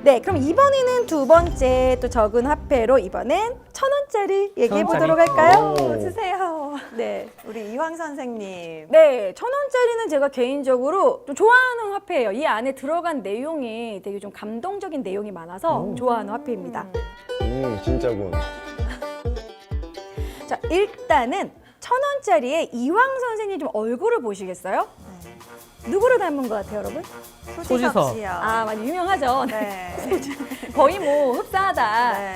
네, 그럼 이번에는 두 번째 또 적은 화폐로 이번엔 1,000원짜리 얘기해 보도록 할까요? 주세요. 네. 우리 이황 선생님. 네, 1,000원짜리는 제가 개인적으로 좀 좋아하는 화폐예요. 이 안에 들어간 내용이 되게 좀 감동적인 내용이 많아서 좋아하는 화폐입니다. 진짜군. 자, 일단은 1,000원짜리에 이황 선생님 좀 얼굴을 보시겠어요? 누구를 닮은 것 같아요, 여러분? 소지섭 씨요. 아, 많이 유명하죠. 네. 거의 뭐 흡사하다. 네.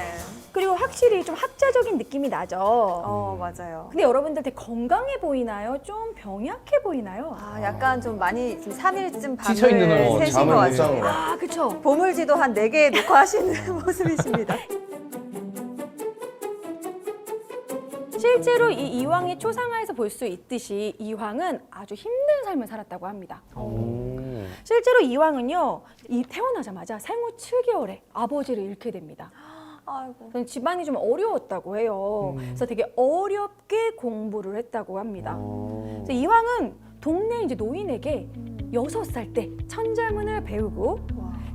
그리고 확실히 좀 학자적인 느낌이 나죠. 맞아요. 근데 여러분들 되게 건강해 보이나요? 좀 병약해 보이나요? 아, 약간 좀 많이 3일쯤 밤을 지쳐있는 거. 새신 잠을 것 못 잔 같아요. 거. 아, 그쵸. 보물지도 한 4개 놓고 하시는 모습이십니다. 실제로 이 이황의 초상화에서 볼 수 있듯이 이황은 아주 힘든 삶을 살았다고 합니다. 실제로 이황은요, 태어나자마자 생후 7개월에 아버지를 잃게 됩니다. 아이고. 그래서 집안이 좀 어려웠다고 해요. 그래서 되게 어렵게 공부를 했다고 합니다. 그래서 이황은 동네 이제 노인에게 6살 때 천자문을 배우고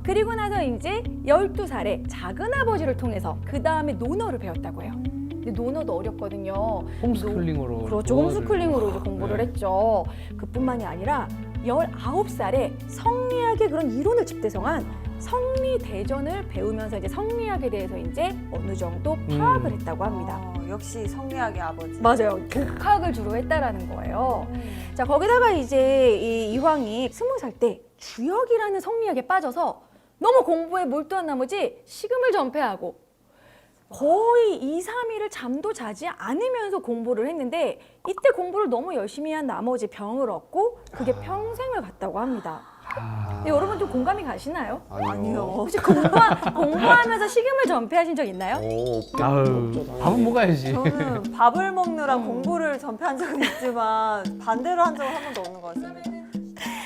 그리고 나서 이제 12살에 작은 아버지를 통해서 그 다음에 논어를 배웠다고 해요. 근데 논어도 어렵거든요. 홈스쿨링으로. 그렇죠. 홈스쿨링으로 이제 공부를 네. 했죠. 그뿐만이 아니라 19살에 성리학의 그런 이론을 집대성한 성리대전을 배우면서 이제 성리학에 대해서 이제 어느 정도 파악을 했다고 합니다. 역시 성리학의 아버지. 맞아요. 독학을 주로 했다라는 거예요. 자, 거기다가 이제 이 이황이 20살 때 주역이라는 성리학에 빠져서 너무 공부에 몰두한 나머지 식음을 전폐하고 거의 2, 3일을 잠도 자지 않으면서 공부를 했는데 이때 공부를 너무 열심히 한 나머지 병을 얻고 그게 평생을 갔다고 합니다. 근데 여러분 좀 공감이 가시나요? 아니요. 혹시 공부하면서 식음을 전폐하신 적 있나요? 아유, 밥은 먹어야지. 저는 밥을 먹느라 공부를 전폐한 적은 있지만 반대로 한 적은 한 번도 없는 것 같습니다.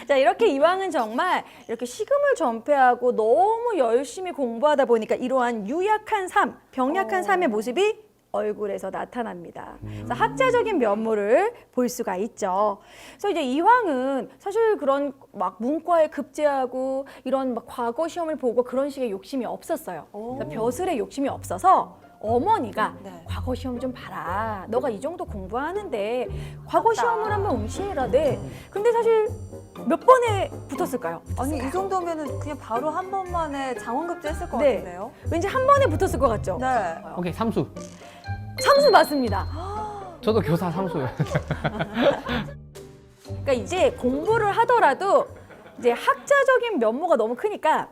자, 이렇게 이황은 정말 이렇게 식음을 전폐하고 너무 열심히 공부하다 보니까 이러한 유약한 삶, 병약한 삶의 모습이 얼굴에서 나타납니다. 그래서 학자적인 면모를 볼 수가 있죠. 그래서 이제 이황은 사실 그런 막 문과에 급제하고 이런 막 과거 시험을 보고 그런 식의 욕심이 없었어요. 그래서 벼슬의 욕심이 없어서 어머니가 네. 과거 시험 좀 봐라. 너가 이 정도 공부하는데 과거 시험을 한번 응시해라. 네. 근데 사실 몇 번에 붙었을까요? 아니 이 정도면은 그냥 바로 한 번만에 장원급제 했을 것 네. 같은데요? 왠지 한 번에 붙었을 것 같죠? 네. 오케이, 삼수. 삼수 맞습니다. 저도 교사 삼수요. 그러니까 이제 공부를 하더라도 이제 학자적인 면모가 너무 크니까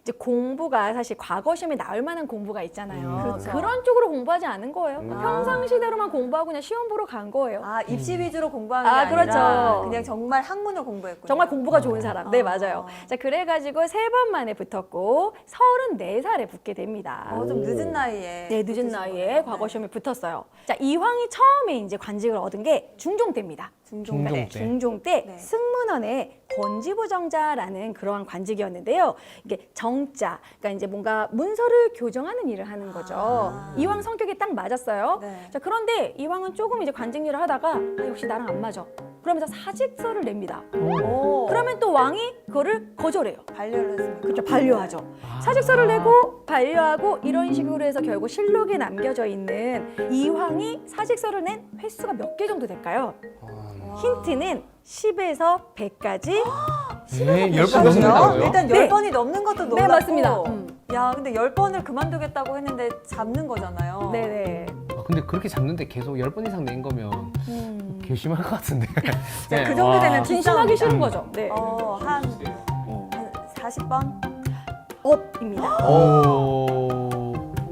이제 공부가 사실 과거 시험에 나올 만한 공부가 있잖아요. 그렇죠. 그런 쪽으로 공부하지 않은 거예요. 평상시대로만 공부하고 그냥 시험 보러 간 거예요. 아 입시 위주로 공부한 게 아, 아니라 그렇죠. 그냥 정말 학문을 공부했군요. 정말 공부가 좋은 사람. 네, 맞아요. 자, 그래가지고 3번 만에 붙었고 34살에 붙게 됩니다. 좀 늦은 나이에. 네, 늦은 붙으신 나이에 거네요. 과거 시험에 붙었어요. 자, 이황이 처음에 이제 관직을 얻은 게 중종 때입니다. 중종 중종 때. 때. 중종 때 네. 승문원의 권지부정자라는 그러한 관직이었는데요. 이게 정자, 그러니까 이제 뭔가 문서를 교정하는 일을 하는 거죠. 이황 성격이 딱 맞았어요. 네. 자, 그런데 이황은 조금 이제 관직 일을 하다가 아, 역시 나랑 안 맞아. 그러면서 사직서를 냅니다. 오. 그러면 또 왕이 그거를 거절해요. 반려를 했습니다. 그렇죠, 반려하죠. 사직서를 내고 반려하고 이런 식으로 해서 결국 실록에 남겨져 있는 이황이 사직서를 낸 횟수가 몇 개 정도 될까요? 힌트는 10에서 100까지. 네, 10번 그렇죠? 넘는다고요? 일단 네. 10번이 넘는 것도 놀랍고. 네, 맞습니다. 야, 근데 10번을 그만두겠다고 했는데 잡는 거잖아요. 네네. 아, 근데 그렇게 잡는데 계속 10번 이상 낸 거면 괘씸할 것 같은데. 그 정도 되면 진심하기 진심하기 싫은 거죠. 네. 한 40번? 업입니다. 오.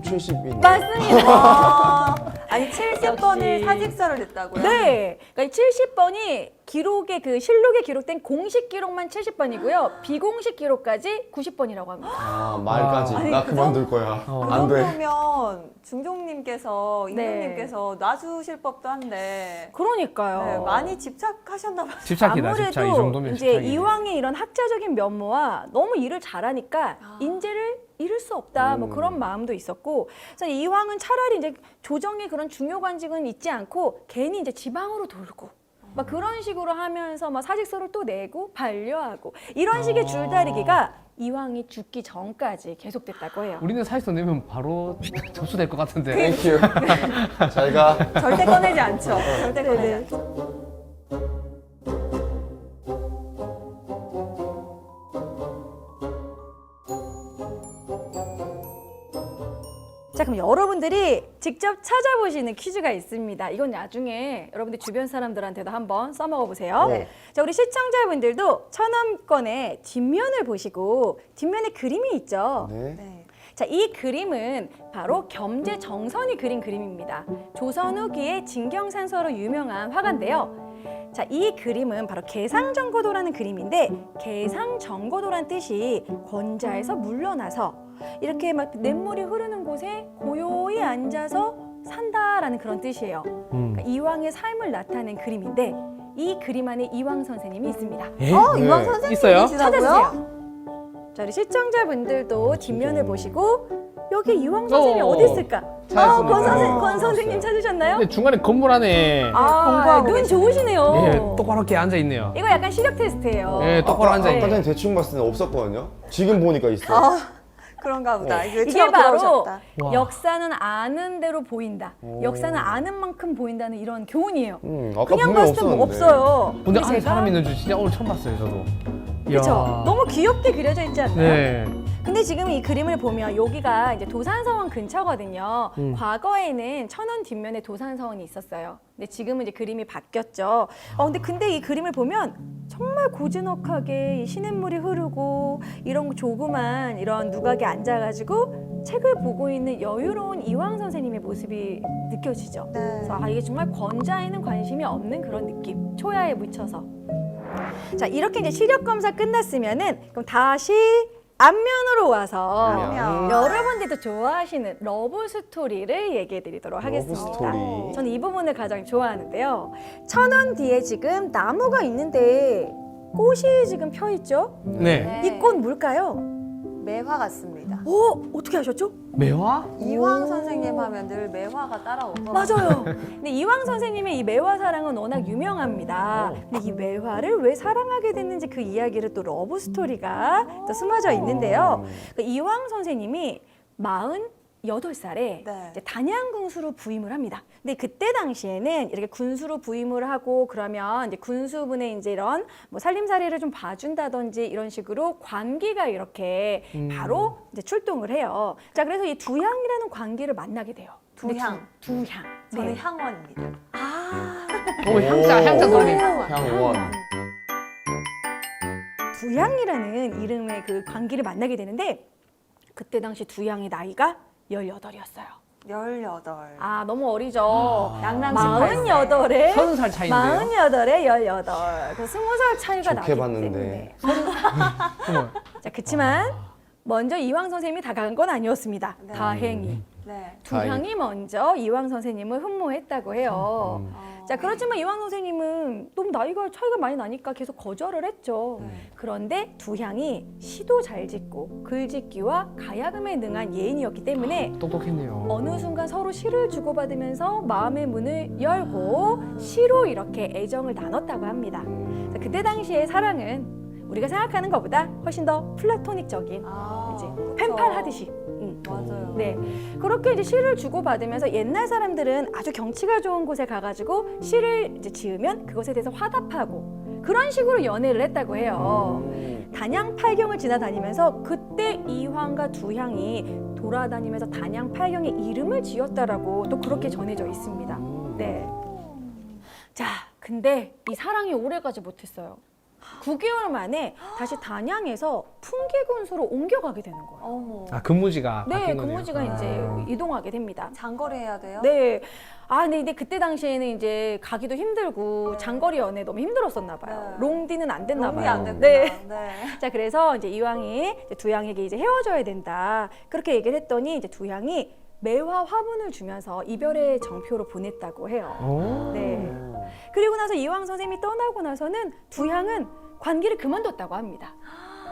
70인. 맞습니다. 아니 70번을 역시. 사직서를 냈다고요? 네. 그러니까 70번이 기록에 그 실록에 기록된 공식 기록만 70번이고요. 비공식 기록까지 90번이라고 합니다. 아, 말까지. 아니, 나 그 그만둘 거야. 어. 그 안 돼. 정도면 중종님께서 네. 임금님께서 놔주실 법도 한데 그러니까요. 네, 많이 집착하셨나 봐요. 집착이다, 집착. 이 아무래도 정도면 이제 집착이네. 이황의 이런 학자적인 면모와 너무 일을 잘하니까 인재를 잃을 수 없다 뭐 그런 마음도 있었고, 그래서 이황은 차라리 이제 조정의 그런 중요 관직은 있지 않고 괜히 이제 지방으로 돌고 막 그런 식으로 하면서 막 사직서를 또 내고 반려하고 이런 식의 줄다리기가 이황이 죽기 전까지 계속됐다고 해요. 우리는 사실서 내면 바로 접수될 것 같은데. 땡큐. 잘 가. 절대 꺼내지 않죠. 절대 꺼내지 않죠. 자, 그럼 여러분들이 직접 찾아보시는 퀴즈가 있습니다. 이건 나중에 여러분들 주변 사람들한테도 한번 써먹어 보세요. 네. 자, 우리 시청자분들도 천원권의 뒷면을 보시고 뒷면에 그림이 있죠. 네. 네. 자, 이 그림은 바로 겸재정선이 그린 그림입니다. 조선 후기의 진경산서로 유명한 화가인데요. 자, 이 그림은 바로 개상정고도라는 그림인데 개상정고도란 뜻이 권자에서 물러나서 이렇게 막 냇물이 흐르는 곳에 고요히 앉아서 산다라는 그런 뜻이에요. 그러니까 이황의 삶을 나타낸 그림인데 이 그림 안에 이황 선생님이 있습니다. 에? 이황 네. 선생님이시라고요? 찾아주세요. 자, 우리 시청자분들도 뒷면을 보시고 여기 이황 선생님이 어디 있을까? 찾았습니다. 권 선생님 찾으셨나요? 근데 중간에 건물 안에 공부하고 눈 계시네요. 좋으시네요. 예, 똑바로 이렇게 앉아 있네요. 이거 약간 시력 테스트예요. 예, 똑바로 앉아 아까 있네. 전에 대충 봤을 때 없었거든요. 지금 보니까 있어. 아, 그런가 보다. 이게 이게 바로 들어오셨다. 와. 역사는 아는 대로 보인다. 오. 역사는 아는 만큼 보인다는 이런 교훈이에요. 아까 그냥 분명히 봤을 땐 뭐 없었는데. 없어요. 근데 안에 사람 있는 줄 진짜 오늘 처음 봤어요, 저도. 그렇죠. 이야. 너무 귀엽게 그려져 있지 않나요? 네. 근데 지금 이 그림을 보면 여기가 이제 도산서원 근처거든요. 과거에는 천원 뒷면에 도산서원이 있었어요. 근데 지금은 이제 그림이 바뀌었죠. 근데 이 그림을 보면 정말 고즈넉하게 이 시냇물이 흐르고 이런 조그만 이런 누각에 앉아가지고 책을 보고 있는 여유로운 이황 선생님의 모습이 느껴지죠. 네. 그래서 이게 정말 권자에는 관심이 없는 그런 느낌. 초야에 묻혀서. 자, 이렇게 이제 시력 검사 끝났으면은 그럼 다시 앞면으로 와서 앞면. 여러분들도 좋아하시는 러브 스토리를 얘기해 드리도록 러브 하겠습니다. 스토리. 저는 이 부분을 가장 좋아하는데요. 천원 뒤에 지금 나무가 있는데 꽃이 지금 펴 있죠? 네. 이 꽃 뭘까요? 매화 같습니다. 어떻게 하셨죠? 매화? 이황 선생님 하면 늘 매화가 따라오고. 맞아요. 근데 이황 선생님의 이 매화 사랑은 워낙 유명합니다. 근데 이 매화를 왜 사랑하게 됐는지 그 이야기를 또 러브 스토리가 또 숨어져 있는데요. 그 이황 선생님이 48살에 네. 이제 단양군수로 부임을 합니다. 근데 그때 당시에는 이렇게 군수로 부임을 하고 그러면 이제 군수분의 이제 이런 뭐 살림살이를 좀 봐준다든지 이런 식으로 관기가 이렇게 바로 이제 출동을 해요. 자, 그래서 이 두향이라는 관기를 만나게 돼요. 두향. 두향. 저는 네. 향원입니다. 오, 향자 돌림. 향원. 두향이라는 이름의 그 관기를 만나게 되는데 그때 당시 두향의 나이가 18이었어요. 18. 아, 너무 어리죠. 양랑 48에 30살 차이인데요. 48에 18. 그 20살 차이가 나기 좋게 봤는데. 때문에. 어머. 자, 그렇지만 먼저 이황 선생님이 다가간 건 아니었습니다. 네. 다행히. 네. 두향이 먼저 이황 선생님을 흠모했다고 해요. 자, 그렇지만 이황 선생님은 너무 나이가 차이가 많이 나니까 계속 거절을 했죠. 그런데 두향이 시도 잘 짓고 글짓기와 가야금에 능한 예인이었기 때문에 똑똑했네요. 어느 순간 서로 시를 주고받으면서 마음의 문을 열고 시로 이렇게 애정을 나눴다고 합니다. 자, 그때 당시의 사랑은 우리가 생각하는 것보다 훨씬 더 플라토닉적인 이제 그쵸. 펜팔 하듯이. 맞아요. 네, 그렇게 이제 시를 주고받으면서 옛날 사람들은 아주 경치가 좋은 곳에 가가지고 시를 이제 지으면 그것에 대해서 화답하고 그런 식으로 연애를 했다고 해요. 단양 팔경을 지나다니면서 그때 이황과 두향이 돌아다니면서 단양 팔경의 이름을 지었다라고 또 그렇게 전해져 있습니다. 네. 자, 근데 이 사랑이 오래가지 못했어요. 9개월 만에 다시 단양에서 풍계군수로 옮겨가게 되는 거예요. 어머. 아, 근무지가 네, 바뀐 거네요. 근무지가 이제 이동하게 됩니다. 장거리 해야 돼요? 네. 근데 그때 당시에는 이제 가기도 힘들고 장거리 연애 너무 힘들었었나 봐요. 네. 롱디는 안 됐나 롱이 봐요. 안 됐구나. 네. 네. 자, 그래서 이제 이황이 이제 두향에게 이제 헤어져야 된다. 그렇게 얘기를 했더니 이제 두향이 매화 화분을 주면서 이별의 정표로 보냈다고 해요. 오. 네. 그리고 나서 이황 선생님이 떠나고 나서는 두향은 관기를 그만뒀다고 합니다.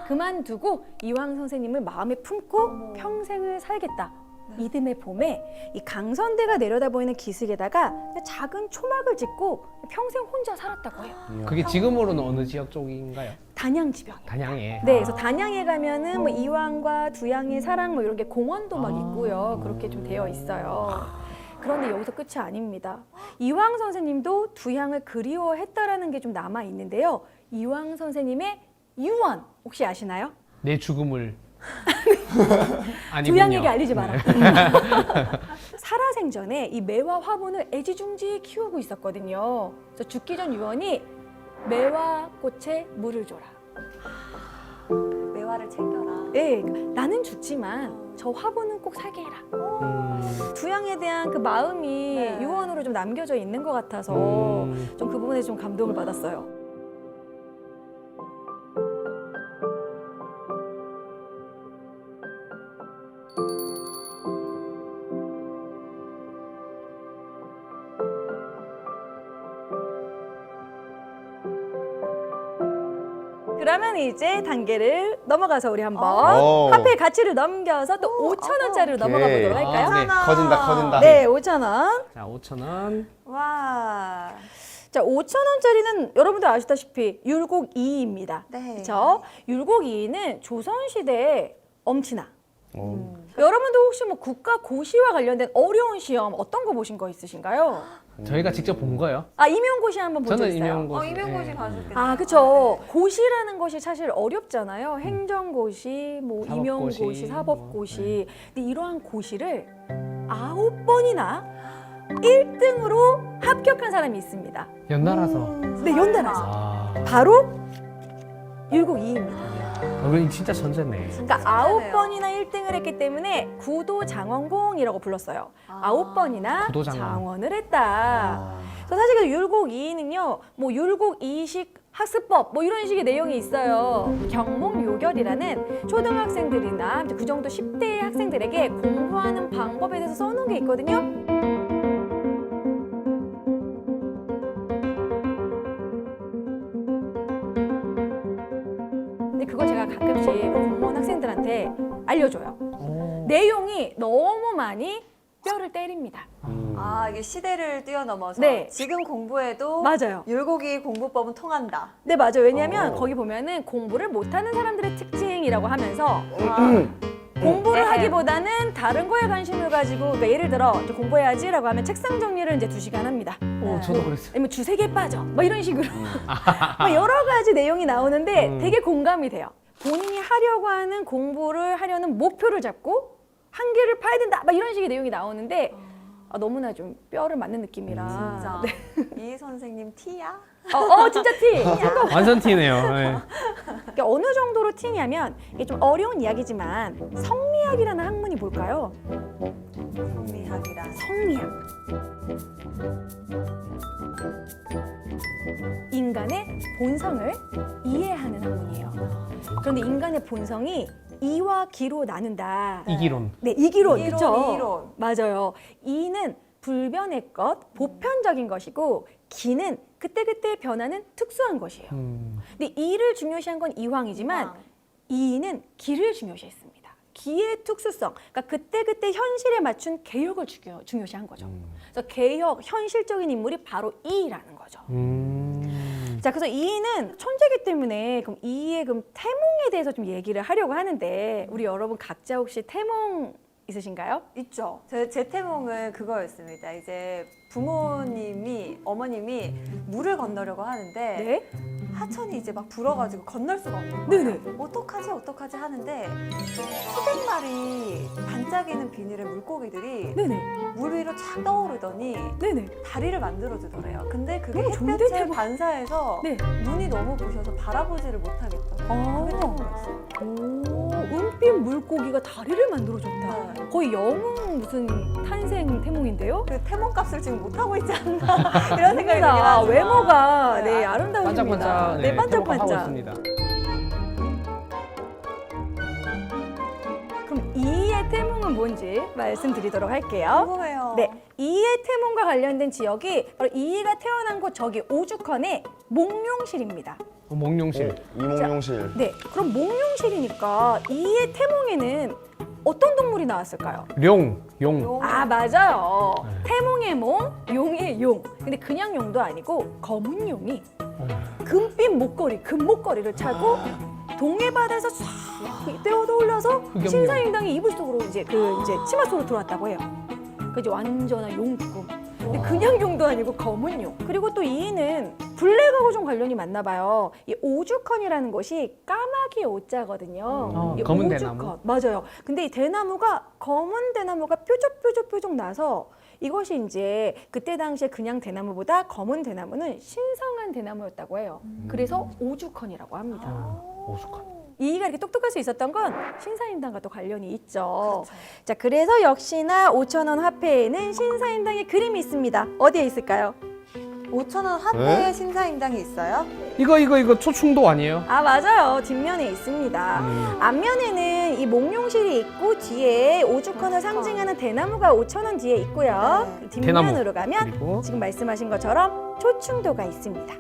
그만두고 이황 선생님을 마음에 품고 평생을 살겠다. 이듬해 봄에 이 강선대가 내려다 보이는 기슭에다가 작은 초막을 짓고 평생 혼자 살았다고 해요. 그게 지금으로는 어느 지역 쪽인가요? 단양지변. 단양에. 네, 그래서 단양에 가면은 뭐 이황과 두양의 사랑 뭐 이런 게 공원도 막 있고요. 그렇게 좀 되어 있어요. 그런데 여기서 끝이 아닙니다. 이황 선생님도 두양을 그리워했다라는 게 좀 남아 있는데요. 이황 선생님의 유언 혹시 아시나요? 내 죽음을. 두양에게 알리지 마라. 살아생전에 이 매화 화분을 애지중지 키우고 있었거든요. 그래서 죽기 전 유언이 매화 꽃에 물을 줘라. 매화를 챙겨라. 네, 나는 죽지만 저 화분은 꼭 살게 해라. 두양에 대한 그 마음이 네. 유언으로 좀 남겨져 있는 것 같아서 좀 그 부분에 좀 감동을 받았어요. 그러면 이제 단계를 넘어가서 우리 한번 화폐 가치를 넘겨서 또 5,000원짜리로 넘어가 보도록 할까요? 네. 커진다. 네, 5,000원. 자, 5,000원. 와. 자, 5,000원짜리는 여러분들 아시다시피 율곡 2입니다. 네. 그렇죠? 율곡 2는 조선시대에 엄친아. 어. 여러분도 혹시 뭐 국가 고시와 관련된 어려운 시험 어떤 거 보신 거 있으신가요? 저희가 직접 본 거예요. 아, 임용고시 한번 본 적 저는 있어요? 임용고시. 임용고시 네. 가셨겠다. 아, 그쵸. 고시라는 것이 사실 어렵잖아요. 행정고시, 뭐 사법고시, 임용고시, 사법고시. 뭐, 근데 이러한 고시를 9번이나 1등으로 합격한 사람이 있습니다. 연달아서. 네, 연달아서. 아. 바로 율곡 2입니다. 이건 진짜 천재네. 그러니까 천재네요. 9번이나 1등을 했기 때문에 구도장원공이라고 불렀어요. 아. 9번이나 구도장원. 장원을 했다. 그래서 사실 그 율곡 2는요, 뭐 율곡 2식 학습법 뭐 이런 식의 내용이 있어요. 경목요결이라는 초등학생들이나 그 정도 10대의 학생들에게 공부하는 방법에 대해서 써놓은 게 있거든요. 근데 그거 제가 가끔씩 공무원 학생들한테 알려줘요. 오. 내용이 너무 많이 뼈를 때립니다. 아, 이게 시대를 뛰어넘어서 네. 지금 공부해도 맞아요. 율곡이 공부법은 통한다. 네, 맞아요. 왜냐하면 어. 거기 보면은 공부를 못하는 사람들의 특징이라고 하면서 아, 공부를 네. 하기보다는 다른 거에 관심을 가지고, 그러니까 예를 들어 이제 공부해야지라고 하면 책상 정리를 이제 2시간 합니다. 오, 저도 그랬어요. 아니면 주세 개 빠져. 뭐 이런 식으로. 뭐 여러 가지 내용이 나오는데 되게 공감이 돼요. 본인이 하려고 하는 공부를 하려는 목표를 잡고 한계를 파야 된다. 막 이런 식의 내용이 나오는데 너무나 좀 뼈를 맞는 느낌이라. 진짜. 네. 이 선생님 T야? 진짜 티. 완전 티네요. 네. 그러니까 어느 정도로 티냐면 이게 좀 어려운 이야기지만 성리학이라는 학문이 뭘까요? 성리학이란. 성리학. 인간의 본성을 이해하는 학문이에요. 그런데 인간의 본성이 이와 기로 나눈다. 이기론. 네, 이기론. 이론, 그쵸? 이론. 맞아요. 이는 불변의 것, 보편적인 것이고 기는 그때그때 변하는 특수한 것이에요. 근데 이를 중요시한 건 이황이지만 이황. 이는 기를 중요시했습니다. 기의 특수성, 그러니까 그때그때 현실에 맞춘 개혁을 중요시한 거죠. 그래서 개혁, 현실적인 인물이 바로 이라는 거죠. 자, 그래서 이는 천재기 때문에 그럼 이의 그럼 태몽에 대해서 좀 얘기를 하려고 하는데 우리 여러분 각자 혹시 태몽 있으신가요? 있죠. 제 태몽은 그거였습니다. 이제 부모님이, 어머님이 물을 건너려고 하는데 네. 하천이 이제 막 불어가지고 건널 수가 없는 거예요. 네네. 어떡하지 하는데 수백 마리 반짝이는 비닐의 물고기들이 네네. 물 위로 착 떠오르더니 네네. 다리를 만들어주더래요. 근데 그게 너무 좋은데, 햇볕에 대박. 반사해서 네. 눈이 너무 부셔서 바라보지를 못하겠다. 그게 태몽이었어요. 오, 은빛 물고기가 다리를 만들어줬다. 네. 거의 영웅 무슨 탄생 태몽인데요? 그 태몽값을 지금 못하고 있지 않나 이런 생각이 들긴 아, 하지만 외모가 네, 네, 아름다우십니다. 반짝반짝. 네, 하고 반짝반짝. 있습니다. 그럼 이의 태몽은 뭔지 말씀드리도록 할게요. 궁금해요. 네, 이의 태몽과 관련된 지역이 바로 이가 태어난 곳 저기 오죽헌의 몽룡실입니다. 몽룡실. 이몽룡실. 네, 그럼 몽룡실이니까 이의 태몽에는 어떤 동물이 나왔을까요? 용. 용. 아, 맞아요. 태몽의 몽, 용의 용. 근데 그냥 용도 아니고 검은 용이 금빛 목걸이, 금목걸이를 차고 동해바다에서 싹 떼어도 올려서 흑염룡. 신사임당이 이불 속으로 이제 치마 속으로 들어왔다고 해요. 그 이제 완전한 용꿈. 근데 그냥 용도 아니고 검은 용. 그리고 또 이는 블랙하고 좀 관련이 많나 봐요. 이 오죽헌이라는 것이 까마귀 오자거든요. 이 검은 오죽헌. 대나무. 맞아요. 근데 이 대나무가 검은 대나무가 뾰족뾰족 나서 이것이 이제 그때 당시에 그냥 대나무보다 검은 대나무는 신성한 대나무였다고 해요. 그래서 오죽헌이라고 합니다. 오죽헌. 이이가 이렇게 똑똑할 수 있었던 건 신사임당과 또 관련이 있죠. 그렇죠. 자, 그래서 역시나 5,000원 화폐에는 신사임당의 그림이 있습니다. 어디에 있을까요? 5,000원 화폐에 네? 신사임당이 있어요? 이거 초충도 아니에요? 아, 맞아요. 뒷면에 있습니다. 앞면에는 이 몽룡실이 있고 뒤에 오죽헌을 상징하는 대나무가 5,000원 뒤에 있고요. 네. 뒷면으로 가면 그리고 지금 말씀하신 것처럼 초충도가 있습니다.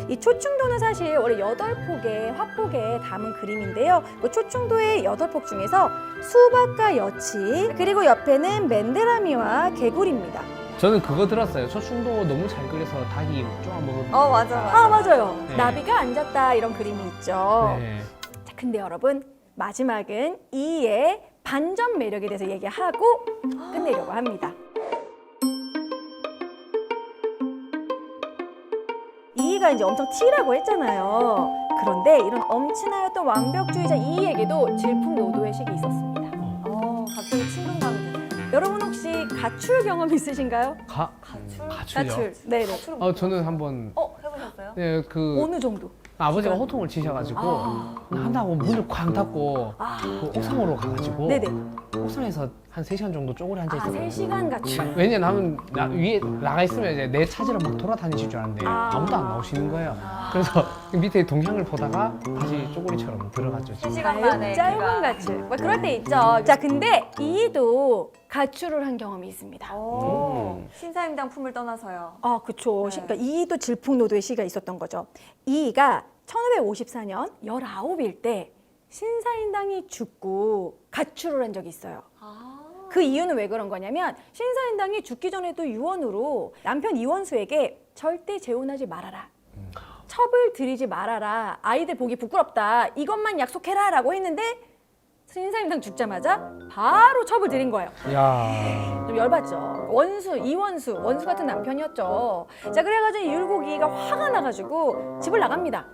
이 초충도는 사실 원래 8폭의 화폭에 담은 그림인데요. 그 초충도의 8폭 중에서 수박과 여치, 그리고 옆에는 맨데라미와 개구리입니다. 저는 그거 들었어요. 초충도 너무 잘 그려서 닭이 쪼아 먹은. 맞아. 아, 맞아요. 네. 나비가 앉았다 이런 그림이 있죠. 네. 자, 근데 여러분 마지막은 이의 반전 매력에 대해서 얘기하고 끝내려고 합니다. 이가 이제 엄청 T라고 했잖아요. 그런데 이런 엄친하였던 완벽주의자 이에게도 질풍노도의 시기 있었습니다. 갑자기 친근감이 드네요. 여러분 혹시 가출 경험 있으신가요? 가출? 가출요? 네네. 가출은 저는 한번 해보셨어요? 네, 그 어느 정도? 아버지가 호통을 치셔가지고 한다고 문을 쾅 닫고 그 옥상으로 가가지고 네네. 옥상에서 한 3시간 정도 쪼그려 앉아 있었거든요. 3시간 가출. 왜냐면 위에 나가 있으면 이제 내 찾으러 막 돌아다니실 줄 알았는데 아무도 안 나오시는 거예요. 그래서 밑에 동향을 보다가 다시 쪼그리처럼 들어갔죠. 지금. 3시간 만에 짧은 그가- 가출. 뭐 그럴 때 있죠. 자, 근데 이도 가출을 한 경험이 있습니다. 신사임당 품을 떠나서요. 아, 그쵸. 네. 그러니까 이도 질풍노도의 시기가 있었던 거죠. 이가 1554년 19일 때 신사임당이 죽고 가출을 한 적이 있어요. 그 이유는 왜 그런 거냐면 신사임당이 죽기 전에도 유언으로 남편 이원수에게 절대 재혼하지 말아라. 첩을 들이지 말아라. 아이들 보기 부끄럽다. 이것만 약속해라 라고 했는데 신사임당 죽자마자 바로 첩을 들인 거예요. 야. 좀 열받죠. 이원수 같은 남편이었죠. 자, 그래가지고 율곡이가 화가 나가지고 집을 나갑니다.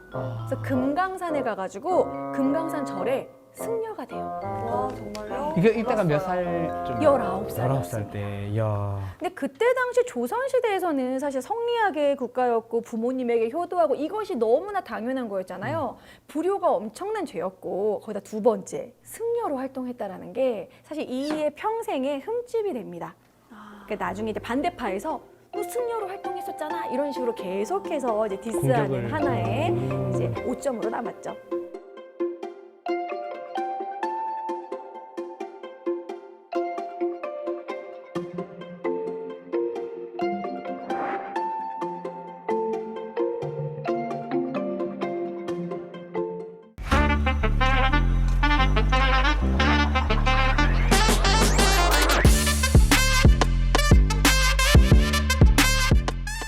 그래서 금강산에 가가지고 금강산 절에 승려가 돼요. 와, 정말요? 이게 이때가 몇 살쯤? 19살. 19살 때. 야. 근데 그때 당시 조선시대에서는 사실 성리학의 국가였고 부모님에게 효도하고 이것이 너무나 당연한 거였잖아요. 불효가 엄청난 죄였고 거기다 두 번째 승려로 활동했다라는 게 사실 이의 평생의 흠집이 됩니다. 그러니까 나중에 이제 반대파에서 또 승려로 활동했었잖아 이런 식으로 계속해서 이제 디스하는 공격을. 하나의 이제 오점으로 남았죠.